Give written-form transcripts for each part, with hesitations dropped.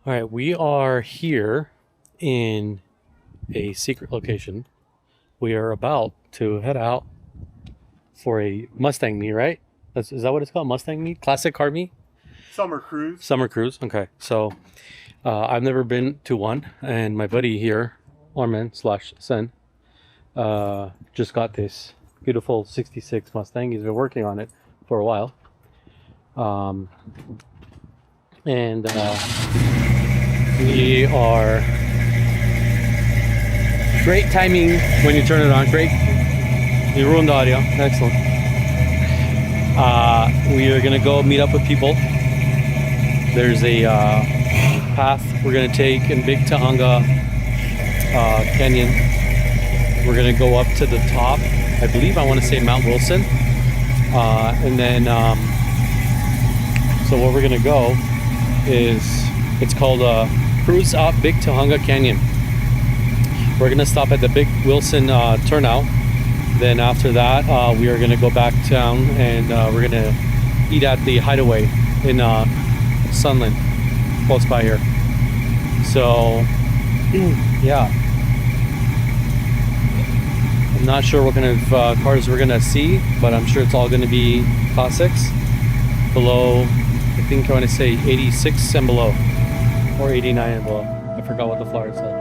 All right, we are here in a secret location. We are about to head out for a Mustang meet, right? Is that what it's called? Mustang meet? Classic car meet? Summer cruise. Summer cruise. Okay, so I've never been to one, and my buddy here, Orman slash Sen, just got this beautiful '66 Mustang. He's been working on it for a while. And we are great timing when you turn it on. Great. You ruined the audio. Excellent. We are gonna go meet up with people. There's a path we're gonna take in Big Tahunga Canyon. We're gonna go up to the top. I believe I want to say Mount Wilson, and then so where we're gonna go is it's called Cruise Up Big Tahunga Canyon. We're gonna stop at the Big Wilson turnout. Then after that, we are gonna go back down and we're gonna eat at the Hideaway in Sunland, close by here. So yeah, I'm not sure what kind of cars we're gonna see, but I'm sure it's all gonna be classics. Below, I think I want to say 86 and below, or 89 and below. I forgot what the flyer said.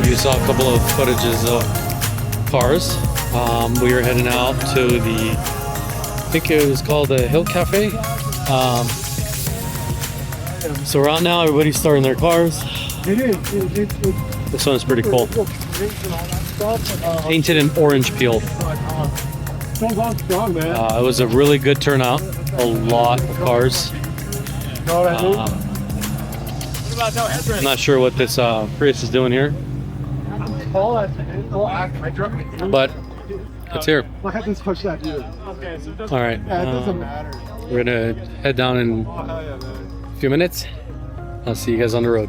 You saw a couple of footages of cars. We were heading out to the, I think it was called the Hill Cafe. So we're out now. Everybody's starting their cars. It is. This one is pretty cool. Painted in orange peel. Sounds on strong, man. It was a really good turnout. A lot of cars. Know what I mean? I'm not sure what this Prius is doing here, but it's here. I had to push that dude. All right. Yeah, it doesn't matter. We're gonna head down in a few minutes. I'll see you guys on the road.